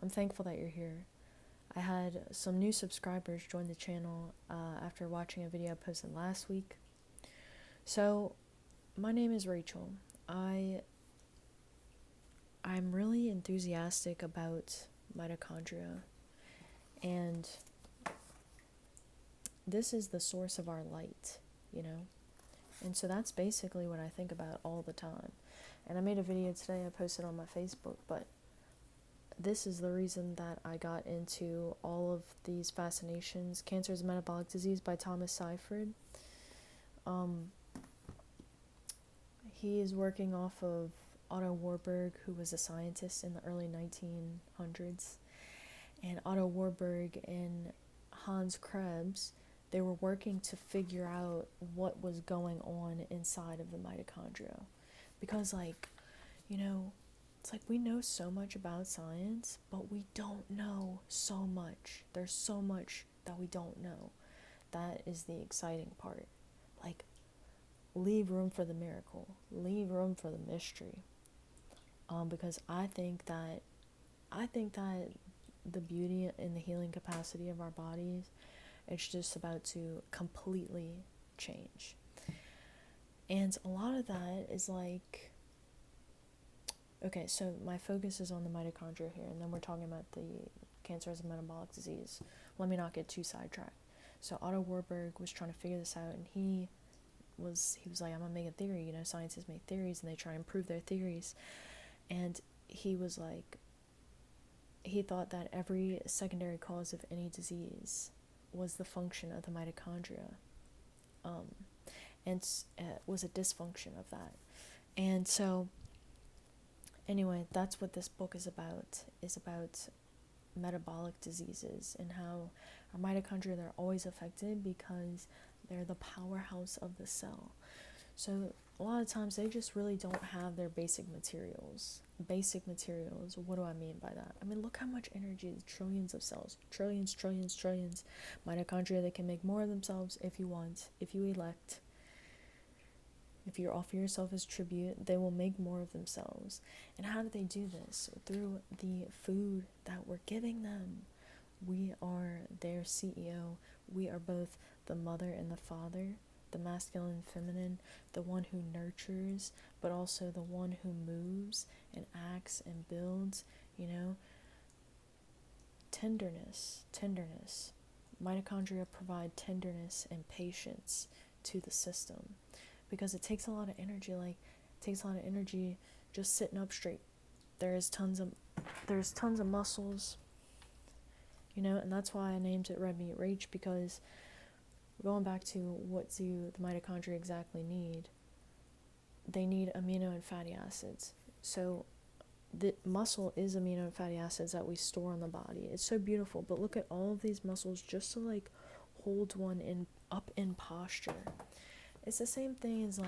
I'm thankful that you're here. I had some new subscribers join the channel after watching a video I posted last week. So, my name is Rachel. I'm really enthusiastic about mitochondria, and this is the source of our light, you know? And so that's basically what I think about all the time. And I made a video today I posted on my Facebook, but this is the reason that I got into all of these fascinations. Cancer is a Metabolic Disease by Thomas Seyfried. He is working off of Otto Warburg, who was a scientist in the early 1900s. And Otto Warburg and Hans Krebs, they were working to figure out what was going on inside of the mitochondria. Because, it's like we know so much about science, but we don't know so much. There's so much that we don't know. That is the exciting part. Like, leave room for the miracle. Leave room for the mystery. Because I think that the beauty and the healing capacity of our bodies, it's just about to completely change. And a lot of that is like, okay, so my focus is on the mitochondria here, and then we're talking about the cancer as a metabolic disease. Let me not get too sidetracked. So Otto Warburg was trying to figure this out, and he was like, I'm gonna make a theory. Scientists make theories, and they try and prove their theories. And he was like, he thought that every secondary cause of any disease was the function of the mitochondria, and was a dysfunction of that. And so, anyway, that's what this book is about metabolic diseases and how our mitochondria, they're always affected because they're the powerhouse of the cell. So a lot of times they just really don't have their basic materials. What do I mean by that? I mean, look how much energy, trillions of cells, trillions. Mitochondria, they can make more of themselves if you want, if you elect. If you offer yourself as tribute, they will make more of themselves. And how do they do this? Through the food that we're giving them. We are their CEO. We are both the mother and the father, the masculine and feminine, the one who nurtures, but also the one who moves and acts and builds, Tenderness. Mitochondria provide tenderness and patience to the system. Because it takes a lot of energy, just sitting up straight. There's tons of muscles, and that's why I named it Red Meat Rage, because going back to what do the mitochondria exactly need, they need amino and fatty acids. So the muscle is amino and fatty acids that we store in the body. It's so beautiful, but look at all of these muscles just to hold one up in posture. It's the same thing as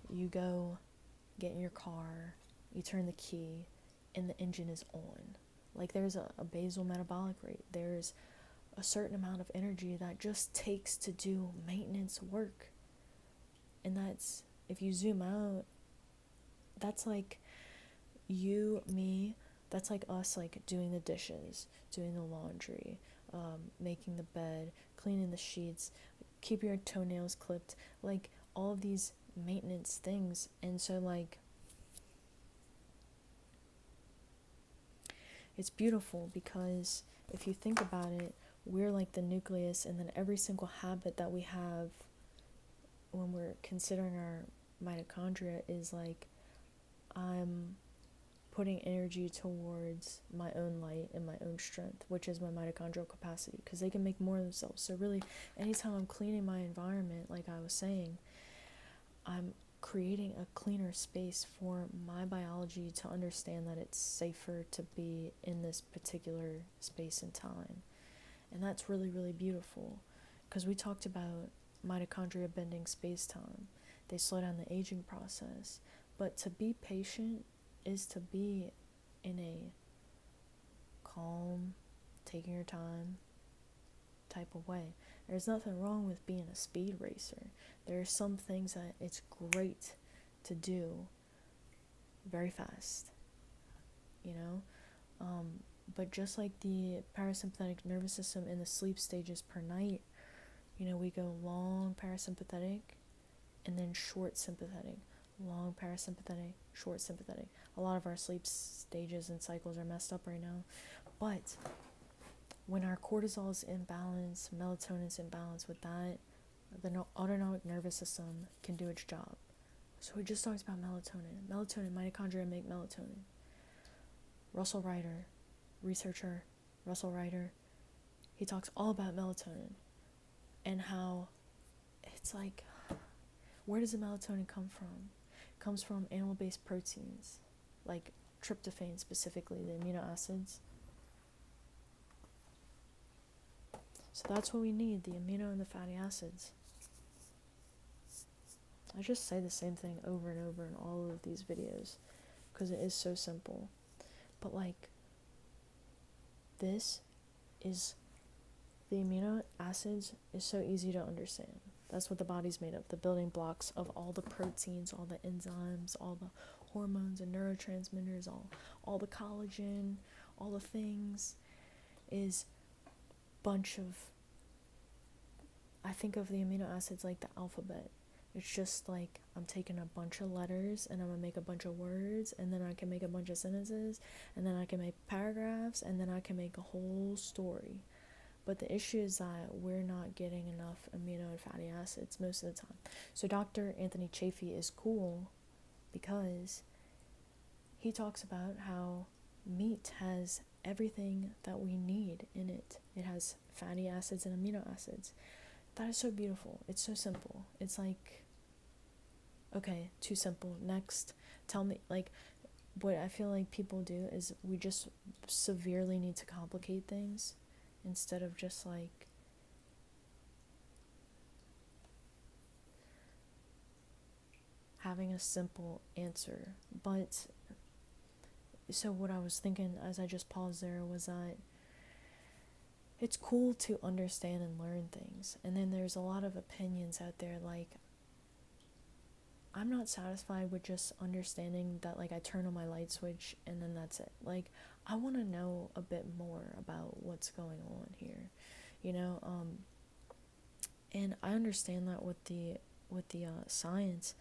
you go get in your car, you turn the key, and the engine is on. There's a basal metabolic rate. There's a certain amount of energy that just takes to do maintenance work. And that's, if you zoom out, that's like you, me, that's like us doing the dishes, doing the laundry, making the bed, cleaning the sheets, keeping your toenails clipped, all of these maintenance things. And so it's beautiful because if you think about it, we're like the nucleus, and then every single habit that we have when we're considering our mitochondria is I'm putting energy towards my own light and my own strength, which is my mitochondrial capacity, because they can make more of themselves. So really, anytime I'm cleaning my environment, like I was saying, I'm creating a cleaner space for my biology to understand that it's safer to be in this particular space and time. And that's really, really beautiful, because we talked about mitochondria bending space-time. They slow down the aging process. But to be patient is to be in a calm, taking your time type of way. There's nothing wrong with being a speed racer. There are some things that it's great to do very fast, But just like the parasympathetic nervous system in the sleep stages per night, we go long parasympathetic and then short sympathetic, long parasympathetic, short sympathetic. A lot of our sleep stages and cycles are messed up right now. But when our cortisol is in balance, melatonin is in balance with that, the autonomic nervous system can do its job. So we just talked about melatonin. Melatonin, mitochondria make melatonin. Russell Ryder, researcher, Russell Ryder, he talks all about melatonin and how it's like, where does the melatonin come from? It comes from animal-based proteins, like tryptophan specifically, the amino acids. So that's what we need, the amino and the fatty acids. I just say the same thing over and over in all of these videos because it is so simple. But like, this is, the amino acids is so easy to understand. That's what the body's made of, the building blocks of all the proteins, all the enzymes, all the hormones and neurotransmitters, all the collagen, all the things, is bunch of, I think of the amino acids like the alphabet. It's just like I'm taking a bunch of letters and I'm gonna make a bunch of words, and then I can make a bunch of sentences, and then I can make paragraphs, and then I can make a whole story. But the issue is that we're not getting enough amino and fatty acids most of the time. So Dr. Anthony Chaffee is cool because he talks about how meat has everything that we need in it. It has fatty acids and amino acids. That is so beautiful. It's so simple. It's like, okay, too simple. Next, tell me, like, what I feel like people do is we just severely need to complicate things instead of just like having a simple answer. But so what I was thinking as I just paused there was that it's cool to understand and learn things, and then there's a lot of opinions out there. Like, I'm not satisfied with just understanding that, like, I turn on my light switch and then that's it. Like, I want to know a bit more about what's going on here, and I understand that with the science,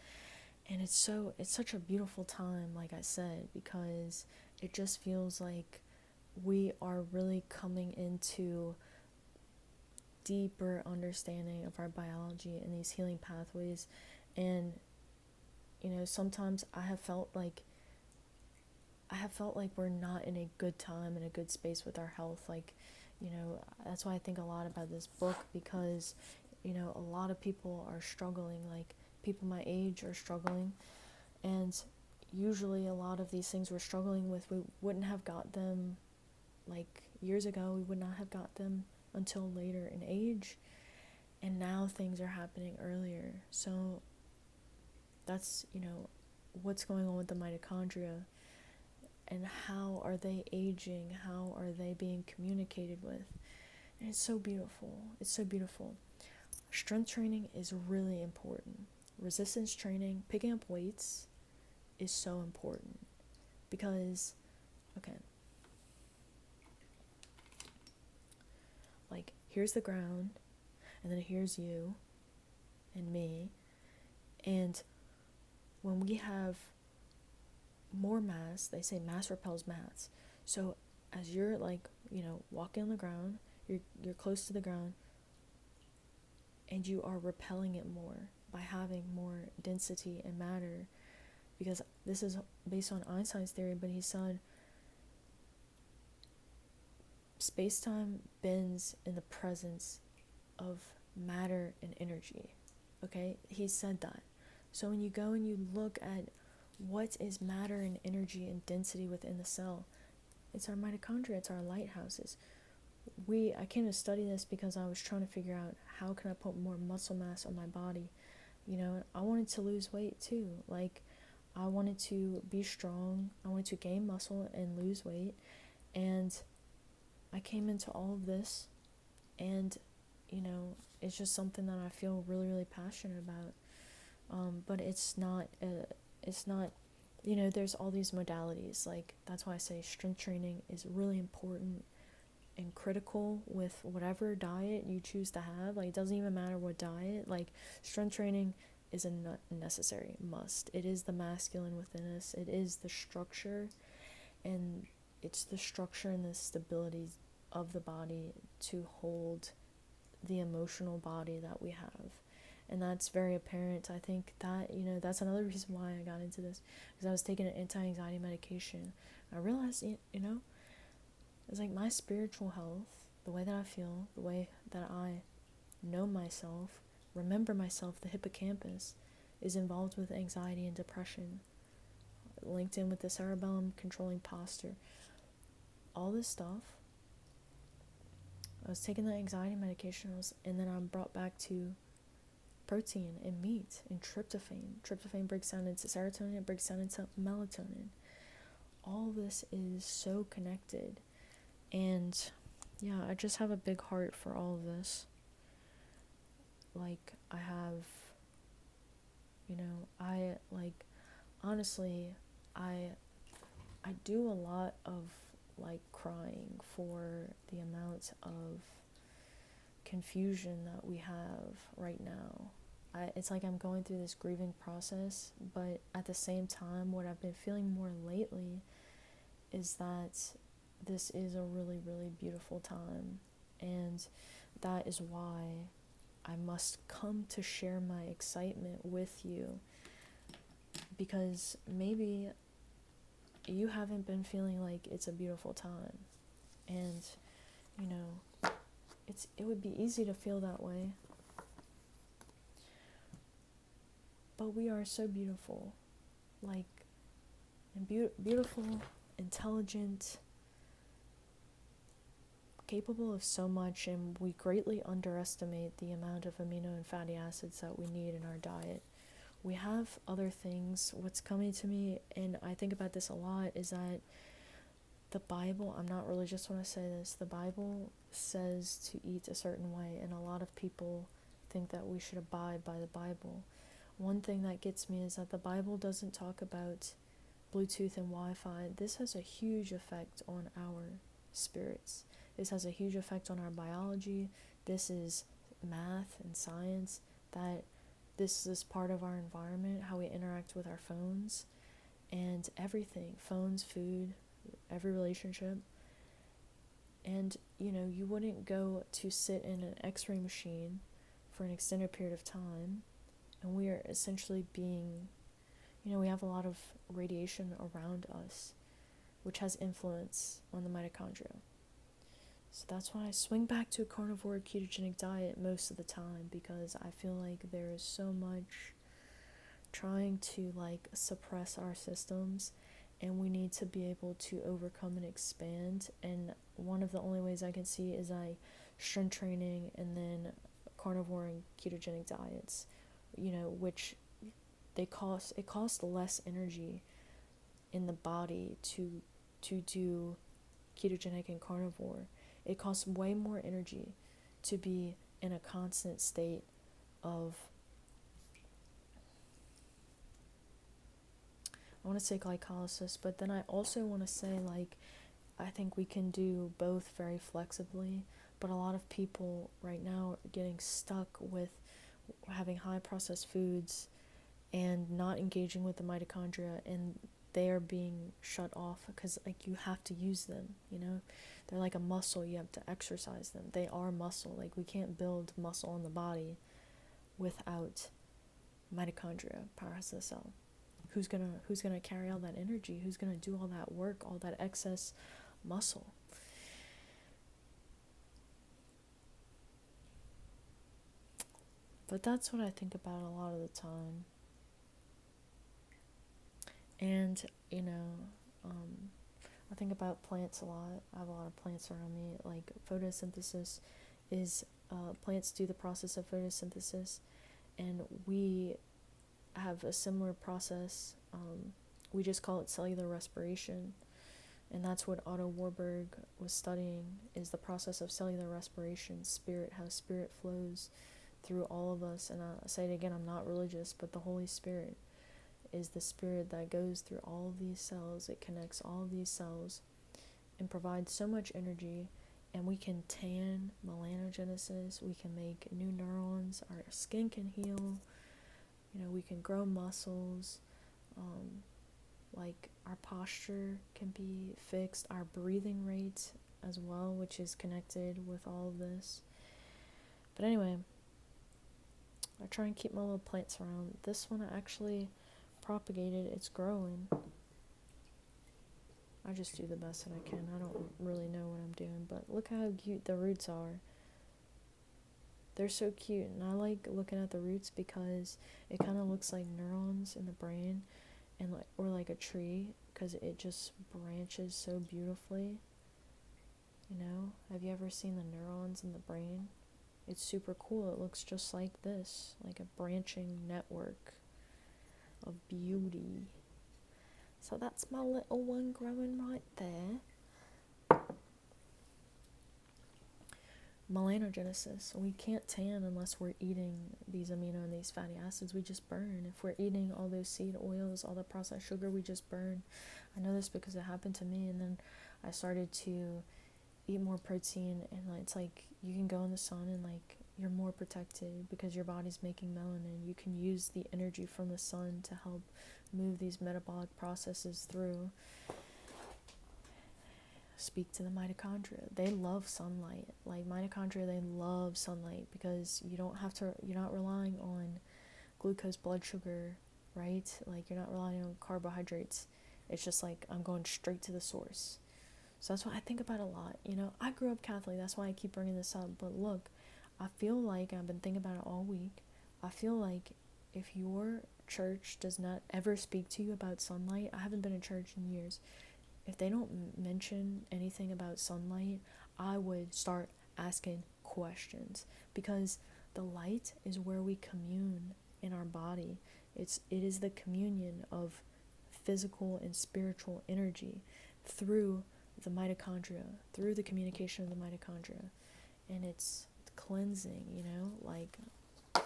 and it's such a beautiful time, like I said, because it just feels like we are really coming into deeper understanding of our biology and these healing pathways. And sometimes I have felt like we're not in a good time, in a good space with our health. Like, that's why I think a lot about this book, because a lot of people are struggling, like people my age are struggling, and usually a lot of these things we're struggling with, we wouldn't have got them like years ago. We would not have got them until later in age, and now things are happening earlier. So that's what's going on with the mitochondria, and how are they aging, how are they being communicated with. And it's so beautiful. Strength training is really important. Resistance training, picking up weights, is so important, because okay, like, here's the ground, and then here's you and me, and when we have more mass, they say mass repels mass. So as you're like, walking on the ground, you're close to the ground, and you are repelling it more by having more density and matter, because this is based on Einstein's theory, but he said space-time bends in the presence of matter and energy. Okay, he said that. So when you go and you look at what is matter and energy and density within the cell, it's our mitochondria, it's our lighthouses. I came to study this because I was trying to figure out how can I put more muscle mass on my body. I wanted to lose weight too. Like, I wanted to be strong, I wanted to gain muscle and lose weight, and I came into all of this, and it's just something that I feel really, really passionate about. But it's not there's all these modalities. Like, that's why I say strength training is really important and critical with whatever diet you choose to have. Like, it doesn't even matter what diet. Like, strength training is a necessary must. It is the masculine within us. It is the structure, and it's the structure and the stability of the body to hold the emotional body that we have. And that's very apparent. I think that, that's another reason why I got into this, because I was taking an anti-anxiety medication. I realized, it's like my spiritual health, the way that I feel, the way that I know myself, remember myself, the hippocampus, is involved with anxiety and depression, linked in with the cerebellum controlling posture. All this stuff. I was taking the anxiety medication, and then I'm brought back to protein and meat and tryptophan. Tryptophan breaks down into serotonin, it breaks down into melatonin. All this is so connected. And yeah, I just have a big heart for all of this. Like, I have, honestly, I do a lot of, like, crying for the amount of confusion that we have right now. It's like I'm going through this grieving process, but at the same time, what I've been feeling more lately is that this is a really, really beautiful time, and that is why I must come to share my excitement with you, because maybe you haven't been feeling like it's a beautiful time, and it would be easy to feel that way, but we are so beautiful, like, and beautiful, intelligent, capable of so much, and we greatly underestimate the amount of amino and fatty acids that we need in our diet. We have other things. What's coming to me, and I think about this a lot, is that the Bible, I'm not religious when I say this, the Bible says to eat a certain way, and a lot of people think that we should abide by the Bible. One thing that gets me is that the Bible doesn't talk about Bluetooth and Wi-Fi. This has a huge effect on our spirits. This has a huge effect on our biology. This is math and science, that this is part of our environment, how we interact with our phones and everything. Phones, food, every relationship. And, you wouldn't go to sit in an x-ray machine for an extended period of time, and we are essentially being, we have a lot of radiation around us, which has influence on the mitochondria. So that's why I swing back to a carnivore ketogenic diet most of the time, because I feel like there is so much trying to, like, suppress our systems, and we need to be able to overcome and expand. And one of the only ways I can see is strength training and then carnivore and ketogenic diets, which it costs less energy in the body to do ketogenic and carnivore. It costs way more energy to be in a constant state of, I want to say glycolysis, but then I also want to say, like, I think we can do both very flexibly, but a lot of people right now are getting stuck with having high processed foods and not engaging with the mitochondria, and they are being shut off because, like, you have to use them, they're like a muscle. You have to exercise them. They are muscle. Like, we can't build muscle in the body without mitochondria, powerhouse of the cell. Who's gonna carry all that energy? Who's gonna do all that work, all that excess muscle? But that's what I think about a lot of the time. And, I think about plants a lot. I have a lot of plants around me. Like, photosynthesis is, plants do the process of photosynthesis, and we have a similar process. We just call it cellular respiration, and that's what Otto Warburg was studying, is the process of cellular respiration, spirit, how spirit flows through all of us. And I say it again, I'm not religious, but the Holy Spirit is the spirit that goes through all of these cells. It connects all of these cells and provides so much energy. And we can tan melanogenesis, we can make new neurons, our skin can heal, we can grow muscles, like our posture can be fixed, our breathing rate as well, which is connected with all of this. But anyway, I try and keep my little plants around. This one I actually propagated, it's growing. I just do the best that I can. I don't really know what I'm doing, but look how cute the roots are. They're so cute, and I like looking at the roots because it kind of looks like neurons in the brain, and or like a tree, because it just branches so beautifully. Have you ever seen the neurons in the brain? It's super cool. It looks just like this, like a branching network of beauty. So that's my little one growing right there. Melanogenesis. We can't tan unless we're eating these amino and these fatty acids. We just burn. If we're eating all those seed oils, all the processed sugar, we just burn. I know this because it happened to me, and then I started to eat more protein, and it's like you can go in the sun and like you're more protected because your body's making melanin. You can use the energy from the sun to help move these metabolic processes through. Speak to the mitochondria. They love sunlight. Like mitochondria, they love sunlight because you're not relying on glucose, blood sugar, right? Like you're not relying on carbohydrates. It's just like I'm going straight to the source. So that's why I think about it a lot. I grew up Catholic. That's why I keep bringing this up. But look, I feel like, I've been thinking about it all week, I feel like if your church does not ever speak to you about sunlight, I haven't been in church in years, if they don't mention anything about sunlight, I would start asking questions, because the light is where we commune in our body. It is the communion of physical and spiritual energy through the mitochondria, through the communication of the mitochondria. And it's cleansing, like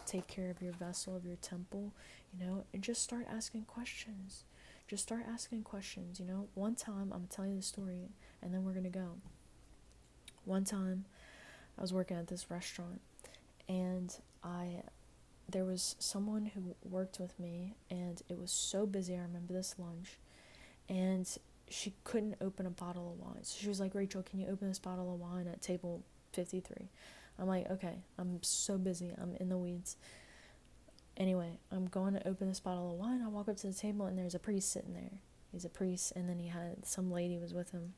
take care of your vessel, of your temple, and just start asking questions. Just start asking questions. One time, I'm going to tell you the story and then we're going to go. One time I was working at this restaurant, and there was someone who worked with me, and it was so busy. I remember this lunch, and she couldn't open a bottle of wine. So she was like, Rachel, can you open this bottle of wine at table 53? I'm like, okay, I'm so busy. I'm in the weeds. Anyway, I'm going to open this bottle of wine. I walk up to the table, and there's a priest sitting there. He's a priest, and then he had some lady was with him.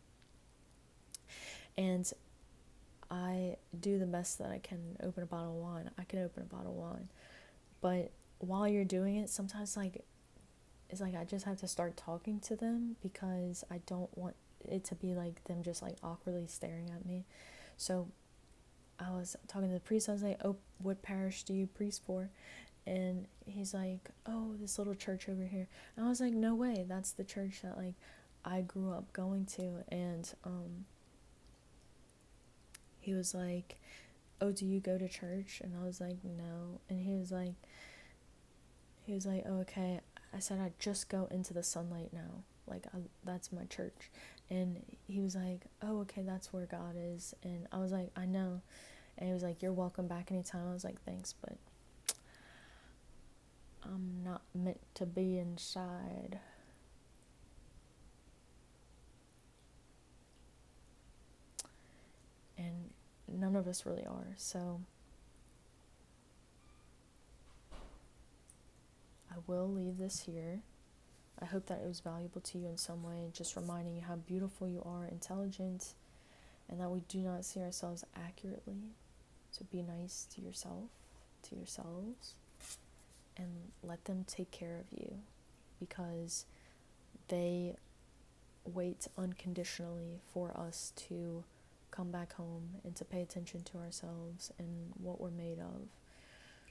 And I do the best that I can open a bottle of wine. I can open a bottle of wine. But while you're doing it, sometimes it's like I just have to start talking to them, because I don't want it to be like them just like awkwardly staring at me. So I was talking to the priest. I was like, oh, what parish do you priest for? And he's like, oh, this little church over here. And I was like, no way, that's the church that like I grew up going to. And he was like, oh, do you go to church? And I was like, no. And he was like, oh, okay. I said, I just go into the sunlight now. Like, that's my church. And he was like, oh, okay, that's where God is. And I was like, I know. And he was like, you're welcome back anytime. I was like, thanks, but I'm not meant to be inside. And none of us really are. So I will leave this here. I hope that it was valuable to you in some way, just reminding you how beautiful you are, intelligent, and that we do not see ourselves accurately. So be nice to yourself, to yourselves, and let them take care of you, because they wait unconditionally for us to come back home and to pay attention to ourselves and what we're made of.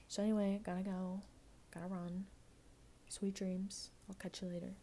So anyway, gotta go, gotta run. Sweet dreams. I'll catch you later.